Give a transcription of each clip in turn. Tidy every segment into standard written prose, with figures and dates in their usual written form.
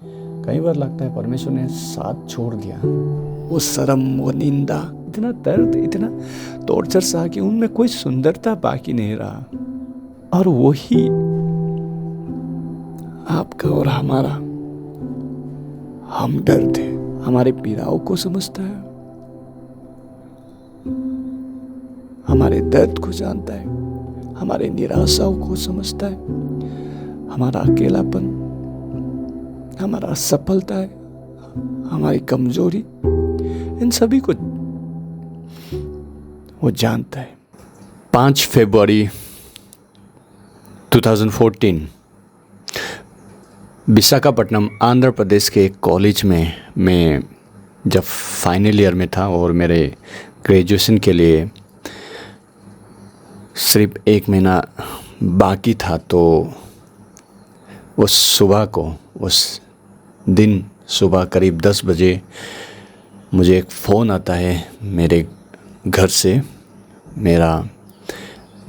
कई बार लगता है परमेश्वर ने साथ छोड़ दिया। वो शर्म, वो निंदा, इतना दर्द, इतना टॉर्चर सहा कि उनमें कोई सुंदरता बाकी नहीं रहा। और वही आपका और हमारा हमदर्द है, हमारे पीड़ाओं को समझता है, हमारे दर्द को जानता है, हमारे निराशाओं को समझता है, हमारा अकेलापन, हमारा असफलता है, हमारी कमजोरी, इन सभी को वो जानता है। 5 फरवरी 2014 विशाखापट्टनम आंध्र प्रदेश के एक कॉलेज में मैं जब फाइनल ईयर में था और मेरे ग्रेजुएशन के लिए सिर्फ 1 महीना बाकी था, तो उस सुबह को, उस दिन सुबह करीब 10 बजे मुझे एक फ़ोन आता है मेरे घर से। मेरा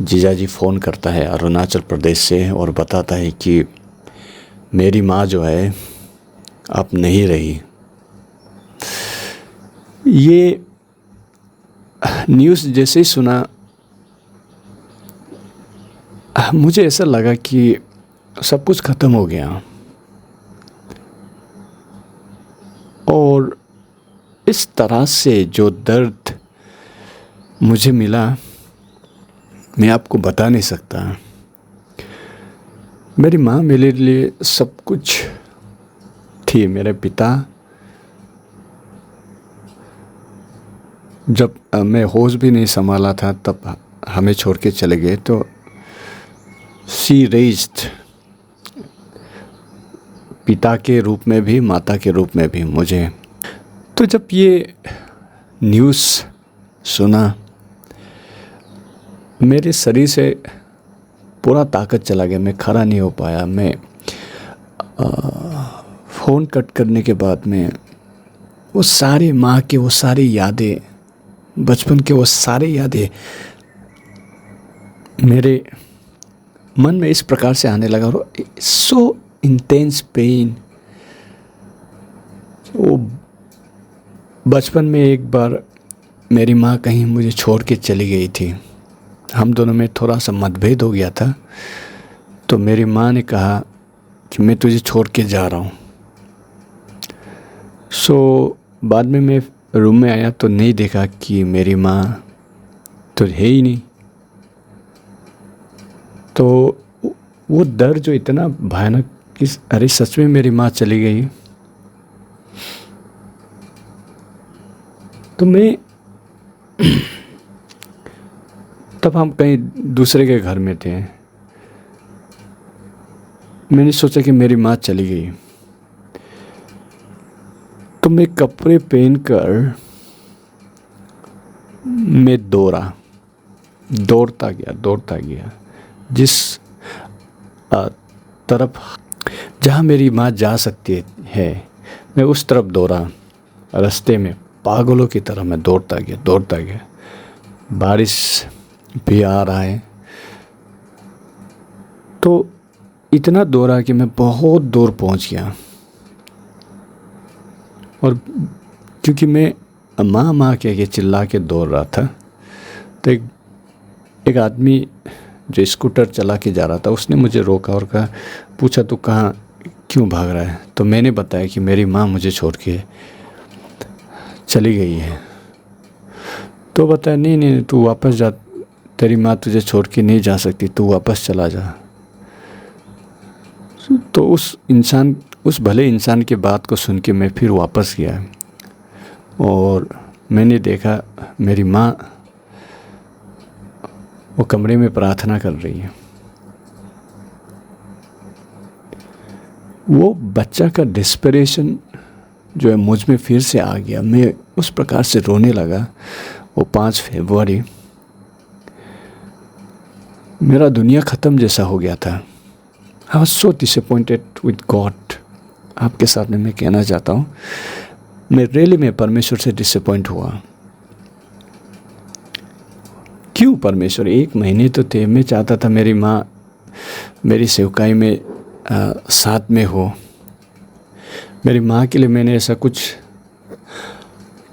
जीजाजी फ़ोन करता है अरुणाचल प्रदेश से और बताता है कि मेरी माँ जो है अब नहीं रही। ये न्यूज़ जैसे ही सुना मुझे ऐसा लगा कि सब कुछ ख़त्म हो गया। और इस तरह से जो दर्द मुझे मिला मैं आपको बता नहीं सकता। मेरी माँ मेरे लिए सब कुछ थी। मेरे पिता जब मैं होश भी नहीं संभाला था तब हमें छोड़ के चले गए। तो शी रेज्ड, पिता के रूप में भी माता के रूप में भी मुझे। तो जब ये न्यूज़ सुना मेरे शरीर से पूरा ताकत चला गया। मैं खड़ा नहीं हो पाया। मैं फ़ोन कट करने के बाद में वो सारी माँ के वो सारी यादें, बचपन के वो सारे यादें मेरे मन में इस प्रकार से आने लगा। और सो इंटेंस पेन। वो बचपन में एक बार मेरी माँ कहीं मुझे छोड़ के चली गई थी। हम दोनों में थोड़ा सा मतभेद हो गया था। तो मेरी माँ ने कहा कि मैं तुझे छोड़ के जा रहा हूँ। बाद में मैं रूम में आया तो नहीं देखा कि मेरी माँ तो है ही नहीं। तो वो दर्द जो इतना भयानक कि अरे सच में मेरी माँ चली गई। तो मैं तब हम कहीं दूसरे के घर में थे। मैंने सोचा कि मेरी माँ चली गई। तो मैं कपड़े पहनकर मैं दौड़ता गया जिस तरफ जहाँ मेरी माँ जा सकती है मैं उस तरफ दौड़ा। रास्ते में पागलों की तरह मैं दौड़ता गया। बारिश भी आ रहा है। तो इतना दौड़ा कि मैं बहुत दूर पहुंच गया। और क्योंकि मैं माँ के चिल्ला के दौड़ रहा था तो एक आदमी जो स्कूटर चला के जा रहा था उसने मुझे रोका और पूछा तू कहाँ क्यों भाग रहा है। तो मैंने बताया कि मेरी माँ मुझे छोड़ के चली गई है। तो बताया नहीं तू वापस जा, तेरी माँ तुझे छोड़ के नहीं जा सकती, तू वापस चला जा। तो उस भले इंसान की बात को सुन के मैं फिर वापस गया और मैंने देखा मेरी माँ वो कमरे में प्रार्थना कर रही है। वो बच्चा का डिस्परेशन जो है मुझ में फिर से आ गया। मैं उस प्रकार से रोने लगा। वो 5 फरवरी मेरा दुनिया ख़त्म जैसा हो गया था। I was so disappointed with God. आपके साथ में मैं कहना चाहता हूँ मैं रियली में परमेश्वर से डिसअपॉइंट हुआ। क्यों परमेश्वर? 1 महीने तो थे। मैं चाहता था मेरी माँ मेरी सेवकाई में साथ में हो। मेरी माँ के लिए मैंने ऐसा कुछ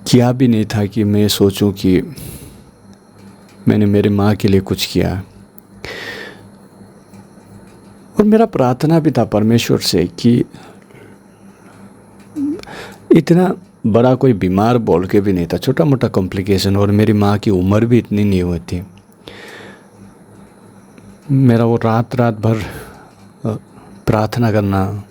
किया भी नहीं था कि मैं सोचूं कि मैंने मेरी माँ के लिए कुछ किया। और मेरा प्रार्थना भी था परमेश्वर से कि इतना बड़ा कोई बीमार बोल के भी नहीं था, छोटा मोटा कॉम्प्लिकेशन, और मेरी माँ की उम्र भी इतनी नहीं हुई थी। मेरा वो रात भर प्रार्थना करना,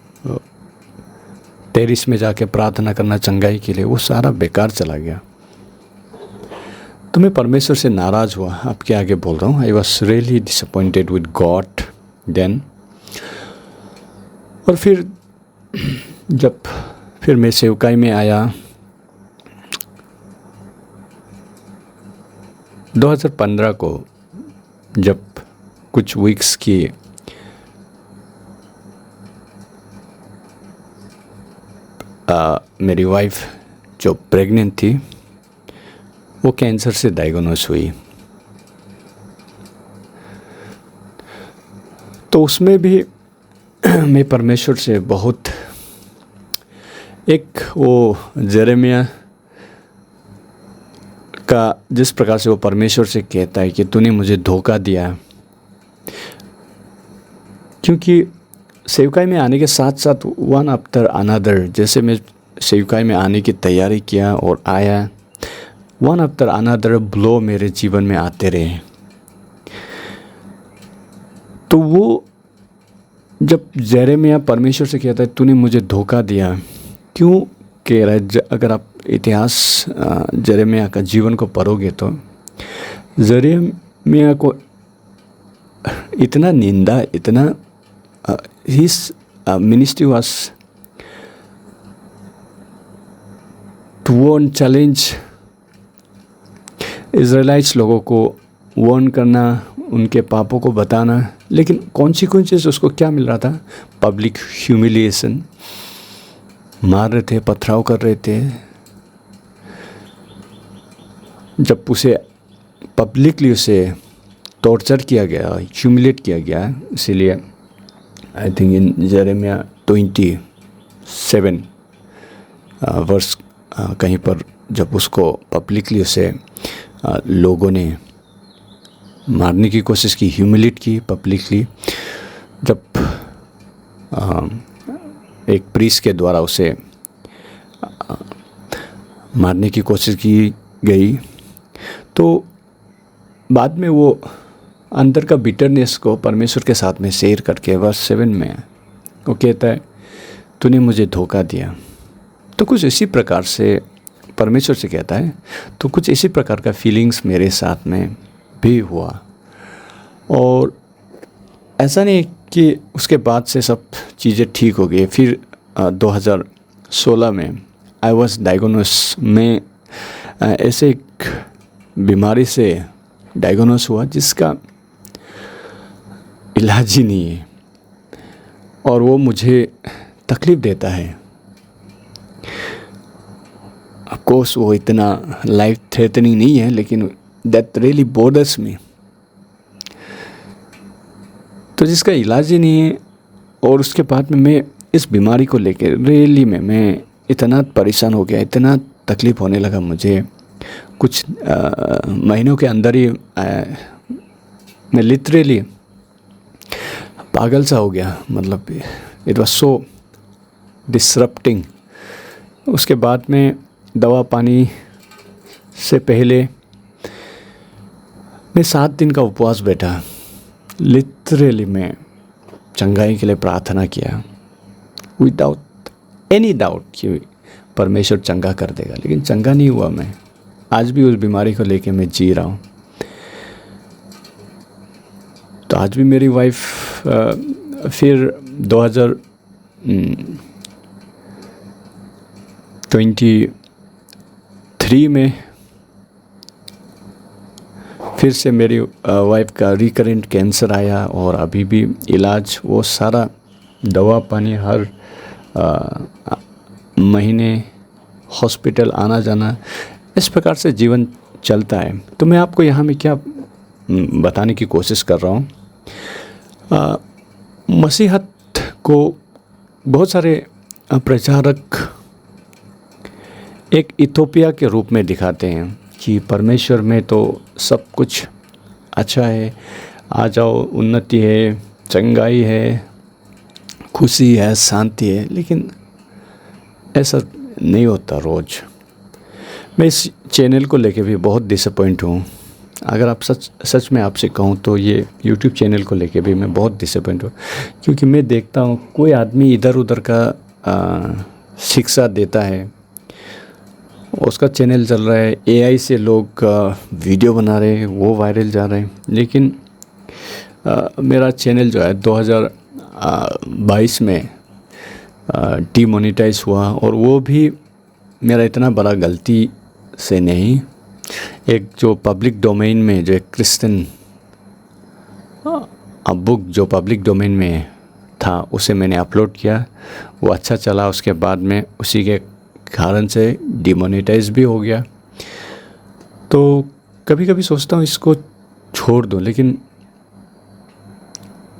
टेरिस में जाके प्रार्थना करना चंगाई के लिए, वो सारा बेकार चला गया। तो मैं परमेश्वर से नाराज़ हुआ, आपके आगे बोल रहा हूँ। I was really disappointed with God then. और फिर मैं सेवकाई में आया 2015 को, जब कुछ वीक्स की मेरी वाइफ जो प्रेग्नेंट थी वो कैंसर से डायग्नोस हुई। तो उसमें भी मैं परमेश्वर से बहुत, एक वो जेरेमिया का जिस प्रकार से वो परमेश्वर से कहता है कि तूने मुझे धोखा दिया, क्योंकि सेवकाई में आने के साथ साथ वन आफ्टर अनदर, जैसे मैं सेवकाई में आने की तैयारी किया और आया, वन आफ्टर अनदर ब्लो मेरे जीवन में आते रहे। तो वो जब जेरेमिया परमेश्वर से कहता है तूने मुझे धोखा दिया, क्यों कह रहा है? अगर आप इतिहास जेरेमिया का जीवन को पढ़ोगे तो जेरेमिया को इतना निंदा, इतना his ministry was to warn, challenge इज़राइलाइट्स लोगों को वार्न करना, उनके पापों को बताना, लेकिन कॉन्सिक्वेंसेस उसको क्या मिल रहा था? पब्लिक ह्यूमिलिएशन, मार रहे थे, पथराव कर रहे थे। जब उसे पब्लिकली उसे टॉर्चर किया गया, ह्यूमिलेट किया गया, इसीलिए आई थिंक इन जेरेमिया 27 वर्ष कहीं पर जब उसको पब्लिकली उसे लोगों ने मारने की कोशिश की, ह्यूमिलेट की पब्लिकली, जब एक प्रीस्ट के द्वारा उसे मारने की कोशिश की गई, तो बाद में वो अंदर का बिटरनेस को परमेश्वर के साथ में शेयर करके वर्स 7 में वो कहता है तूने मुझे धोखा दिया। तो कुछ इसी प्रकार से परमेश्वर से कहता है, तो कुछ इसी प्रकार का फीलिंग्स मेरे साथ में भी हुआ। और ऐसा नहीं कि उसके बाद से सब चीज़ें ठीक हो गई। फिर 2016 में आई वॉज डायग्नोस, में ऐसे एक बीमारी से डायग्नोस हुआ जिसका इलाज ही नहीं है, और वो मुझे तकलीफ़ देता है। ऑफ कोर्स वो इतना लाइफ थ्रेटनिंग नहीं है, लेकिन दैट रियली बॉदर्स मी। तो जिसका इलाज ही नहीं है, और उसके बाद में मैं इस बीमारी को लेकर रियली मैं इतना परेशान हो गया, इतना तकलीफ़ होने लगा मुझे। कुछ महीनों के अंदर ही मैं लिटरली पागल सा हो गया, मतलब इट वाज सो डिसरप्टिंग। उसके बाद में दवा पानी से पहले मैं 7 दिन का उपवास बैठा, लिटरली मैं चंगाई के लिए प्रार्थना किया विदाउट एनी डाउट कि परमेश्वर चंगा कर देगा, लेकिन चंगा नहीं हुआ। मैं आज भी उस बीमारी को लेके मैं जी रहा हूँ। तो आज भी मेरी वाइफ फिर 2023 में फिर से मेरी वाइफ का रिकरेंट कैंसर आया, और अभी भी इलाज, वो सारा दवा पानी, हर महीने हॉस्पिटल आना जाना, इस प्रकार से जीवन चलता है। तो मैं आपको यहाँ में क्या बताने की कोशिश कर रहा हूँ, मसीहत को बहुत सारे प्रचारक एक इथोपिया के रूप में दिखाते हैं कि परमेश्वर में तो सब कुछ अच्छा है, आ जाओ, उन्नति है, चंगाई है, खुशी है, शांति है, लेकिन ऐसा नहीं होता रोज़। मैं इस चैनल को लेके भी बहुत डिसअपॉइंट हूँ। अगर आप सच में आपसे कहूँ तो ये यूट्यूब चैनल को लेके भी मैं बहुत डिसअपॉइंट हूँ, क्योंकि मैं देखता हूँ कोई आदमी इधर उधर का शिक्षा देता है, उसका चैनल चल रहा है, एआई से लोग वीडियो बना रहे हैं, वो वायरल जा रहे हैं, लेकिन मेरा चैनल जो है 2022 में डीमोनेटाइज हुआ, और वो भी मेरा इतना बड़ा गलती से नहीं। एक जो पब्लिक डोमेन में, जो एक क्रिश्चियन बुक जो पब्लिक डोमेन में था, उसे मैंने अपलोड किया, वो अच्छा चला, उसके बाद में उसी के कारण से डीमोनेटाइज भी हो गया। तो कभी कभी सोचता हूँ इसको छोड़ दूँ, लेकिन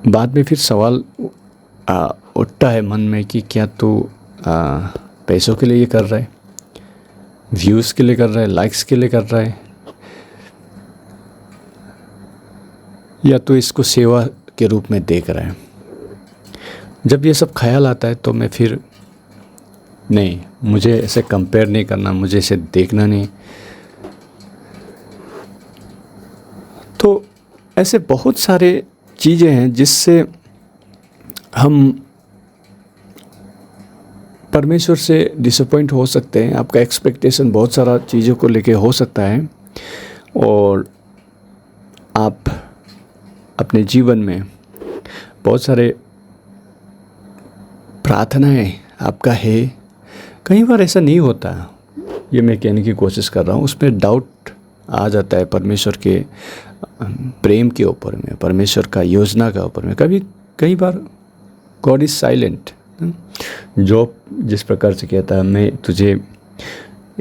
बाद में फिर सवाल उठता है मन में कि क्या तू पैसों के लिए ये कर रहा है, व्यूज़ के लिए कर रहा है, लाइक्स के लिए कर रहा है, या तो इसको सेवा के रूप में देख रहा है। जब ये सब ख्याल आता है तो मैं फिर नहीं, मुझे ऐसे कंपेयर नहीं करना, मुझे इसे देखना नहीं। तो ऐसे बहुत सारे चीज़ें हैं जिससे हम परमेश्वर से डिसअपॉइंट हो सकते हैं। आपका एक्सपेक्टेशन बहुत सारा चीज़ों को लेके हो सकता है, और आप अपने जीवन में बहुत सारे प्रार्थनाएं आपका है, कई बार ऐसा नहीं होता, ये मैं कहने की कोशिश कर रहा हूँ, उसमें डाउट आ जाता है परमेश्वर के प्रेम के ऊपर में, परमेश्वर का योजना का ऊपर में। कई बार गॉड इज़ साइलेंट। जॉब जिस प्रकार से कहता है, मैं तुझे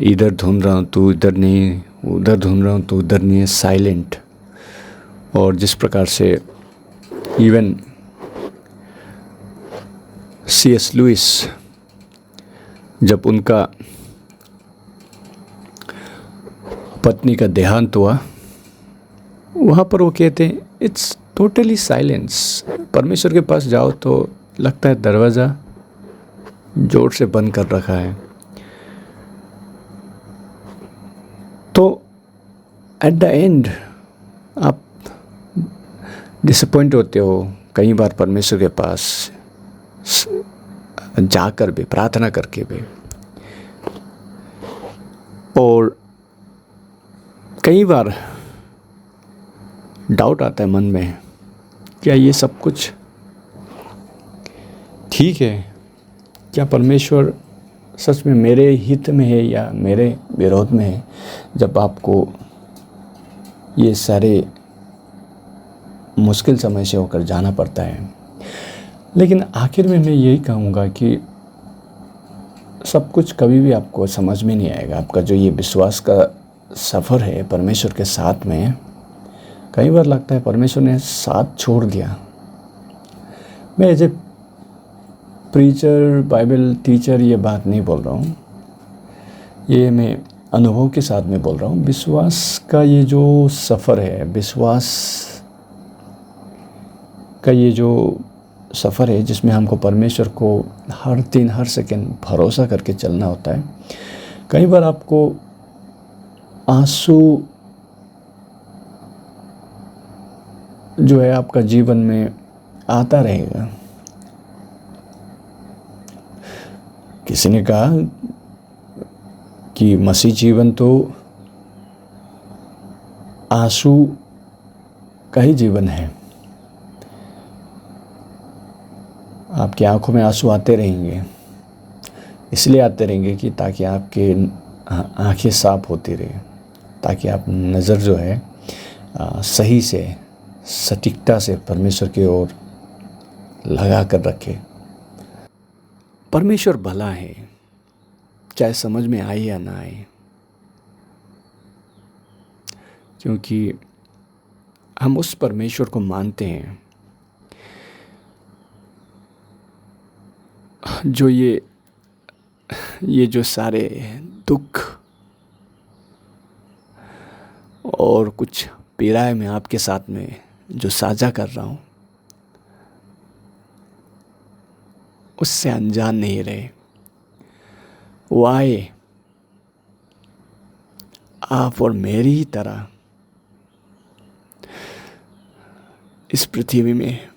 इधर ढूंढ रहा हूँ, तू इधर नहीं, उधर ढूंढ रहा हूँ, तू उधर नहीं है, साइलेंट। और जिस प्रकार से इवन C.S. लुइस, जब उनका पत्नी का देहांत हुआ, वहाँ पर वो कहते हैं इट्स टोटली साइलेंस। परमेश्वर के पास जाओ तो लगता है दरवाज़ा जोर से बंद कर रखा है। तो एट द एंड आप डिसअपॉइंट होते हो कई बार परमेश्वर के पास जाकर भी, प्रार्थना करके भी, और कई बार डाउट आता है मन में, क्या ये सब कुछ ठीक है? क्या परमेश्वर सच में मेरे हित में है या मेरे विरोध में है, जब आपको ये सारे मुश्किल समय से होकर जाना पड़ता है। लेकिन आखिर में मैं यही कहूँगा कि सब कुछ कभी भी आपको समझ में नहीं आएगा। आपका जो ये विश्वास का सफ़र है परमेश्वर के साथ में, कई बार लगता है परमेश्वर ने साथ छोड़ दिया। मैं as a preacher, Bible teacher ये बात नहीं बोल रहा हूँ, ये मैं अनुभव के साथ में बोल रहा हूँ। विश्वास का ये जो सफ़र है, विश्वास का ये जो सफ़र है, जिसमें हमको परमेश्वर को हर दिन हर सेकंड भरोसा करके चलना होता है। कई बार आपको आंसू जो है आपका जीवन में आता रहेगा। किसी ने कहा कि मसीह जीवन तो आंसू का ही जीवन है। आपकी आंखों में आंसू आते रहेंगे, इसलिए आते रहेंगे कि ताकि आपके आंखें साफ होती रहे, ताकि आप नज़र जो है सही से, सटीकता से परमेश्वर की ओर लगा कर रखे। परमेश्वर भला है, चाहे समझ में आए या ना आए, क्योंकि हम उस परमेश्वर को मानते हैं जो ये ये जो सारे दुख और कुछ पीड़ाएं मैं आपके साथ में जो साझा कर रहा हूँ, उससे अनजान नहीं रहे। वो आए आप और मेरी ही तरह इस पृथ्वी में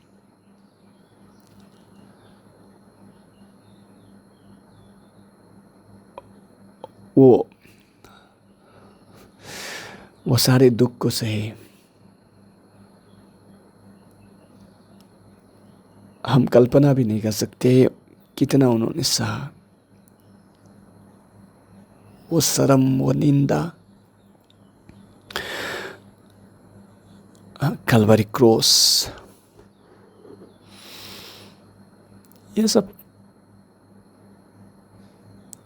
वो सारे दुख को सहे। हम कल्पना भी नहीं कर सकते कितना उन्होंने सहा। वो शर्म, वो निंदा, कलवरी क्रॉस, ये सब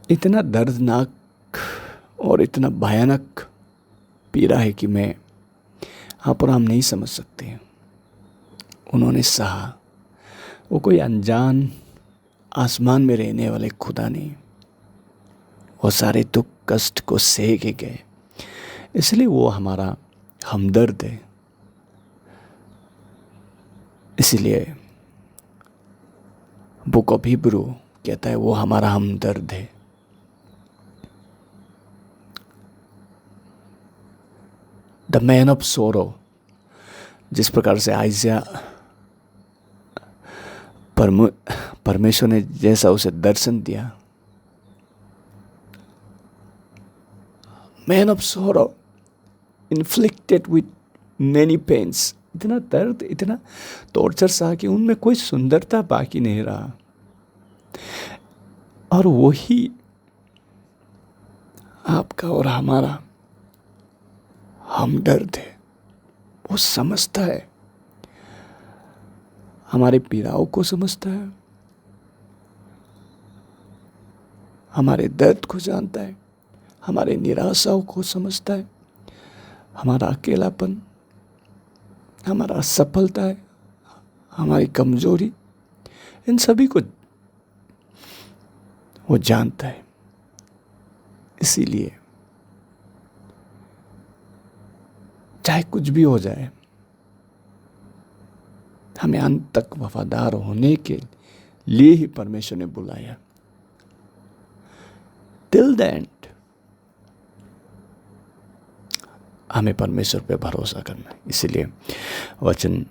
इतना दर्दनाक और इतना भयानक पीड़ा है कि मैं आप और हम नहीं समझ सकते। उन्होंने सहा। वो कोई अनजान आसमान में रहने वाले खुदा नहीं, वो सारे दुख कष्ट को सह के गए। इसलिए वो हमारा हमदर्द है। इसलिए बुक ऑफ हिब्रू कहता है वो हमारा हमदर्द है। द मैन ऑफ सोरो, जिस प्रकार से आइज़ा परमेश्वर ने जैसा उसे दर्शन दिया, man of sorrow inflicted with many pains, इतना दर्द, इतना टॉर्चर सहा कि उनमें कोई सुंदरता बाकी नहीं रहा। और वही आपका और हमारा हमदर्द है। वो समझता है, हमारे पीड़ाओं को समझता है, हमारे दर्द को जानता है, हमारे निराशाओं को समझता है, हमारा अकेलापन, हमारा असफलता है, हमारी कमजोरी, इन सभी को वो जानता है। इसीलिए चाहे कुछ भी हो जाए, हमें अंत तक वफादार होने के लिए ही परमेश्वर ने बुलाया। टिल द एंड हमें परमेश्वर पे भरोसा करना है। इसीलिए वचन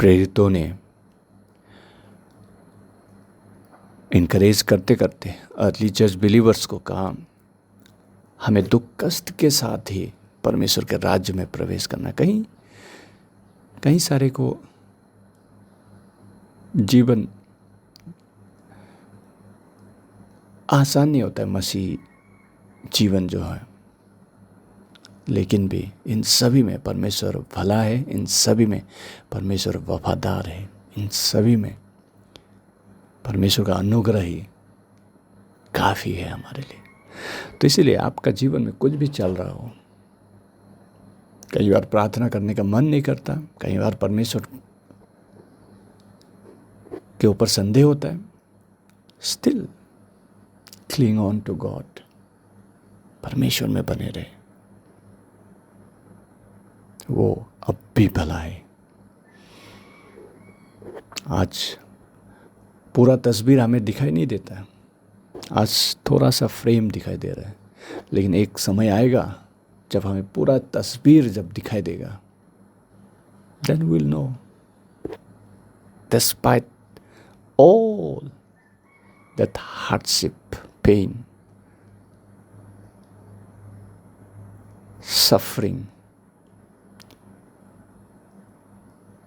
प्रेरितों ने इनकरेज करते करते अर्ली चर्च बिलीवर्स को कहा, हमें दुख कष्ट के साथ ही परमेश्वर के राज्य में प्रवेश करना। कहीं सारे को जीवन आसान नहीं होता है, मसीह जीवन जो है, लेकिन भी इन सभी में परमेश्वर भला है, इन सभी में परमेश्वर वफादार है, इन सभी में परमेश्वर का अनुग्रह ही काफ़ी है हमारे लिए। तो इसीलिए आपका जीवन में कुछ भी चल रहा हो, कई बार प्रार्थना करने का मन नहीं करता, कई बार परमेश्वर के ऊपर संदेह होता है, still cling on to God, परमेश्वर में बने रहे, वो अब भी भला है। आज पूरा तस्वीर हमें दिखाई नहीं देता, आज थोड़ा सा फ्रेम दिखाई दे रहा है, लेकिन एक समय आएगा जब हमें पूरा तस्वीर जब दिखाई देगा, then we'll know, despite all that hardship, pain, suffering,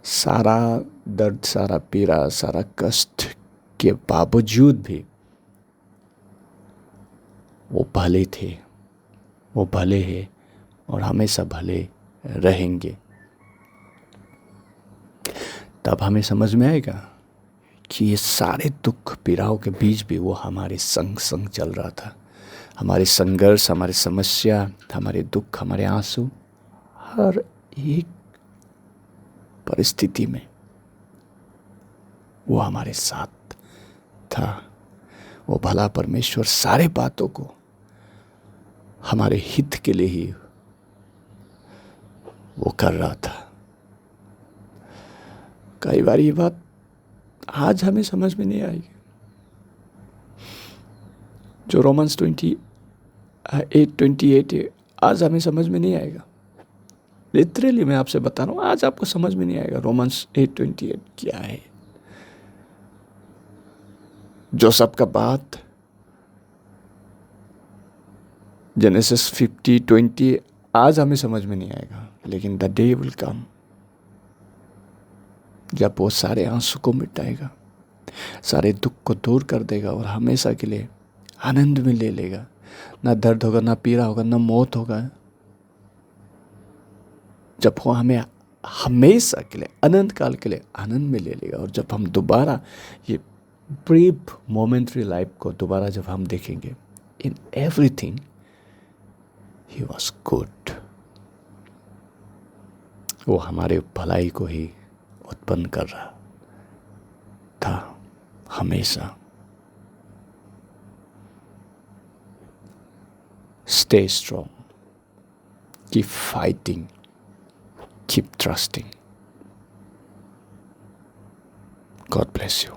सारा दर्द, सारा पीड़ा, सारा कष्ट के बावजूद भी वो भले थे, वो भले हैं और हमेशा भले रहेंगे। तब हमें समझ में आएगा कि ये सारे दुख पीड़ाओं के बीच भी वो हमारे संग संग चल रहा था। हमारे संघर्ष, हमारे समस्या, हमारे दुख, हमारे आंसू, हर एक परिस्थिति में वो हमारे साथ था। वो भला परमेश्वर सारे बातों को हमारे हित के लिए ही वो कर रहा था। कई बार ये बात आज हमें समझ में नहीं आएगी। जो रोमन्स 8:28 है, आज हमें समझ में नहीं आएगा। लिटरली मैं आपसे बता रहा हूँ, आज आपको समझ में नहीं आएगा रोमन्स 8:28 क्या है। जो सबका बात जेनेसिस 50:20 आज हमें समझ में नहीं आएगा, लेकिन द डे विल कम जब वो सारे आंसू को मिटाएगा, सारे दुख को दूर कर देगा और हमेशा के लिए आनंद में ले लेगा। ना दर्द होगा, ना पीड़ा होगा, ना मौत होगा। जब वो हमें हमेशा के लिए, अनंत काल के लिए आनंद में ले लेगा। और जब हम दोबारा ये ब्रीफ मोमेंट्री लाइफ को दोबारा जब हम देखेंगे, in everything he was good. वो हमारे भलाई को ही उत्पन्न कर रहा था हमेशा। Stay strong, keep fighting, keep trusting. God bless you.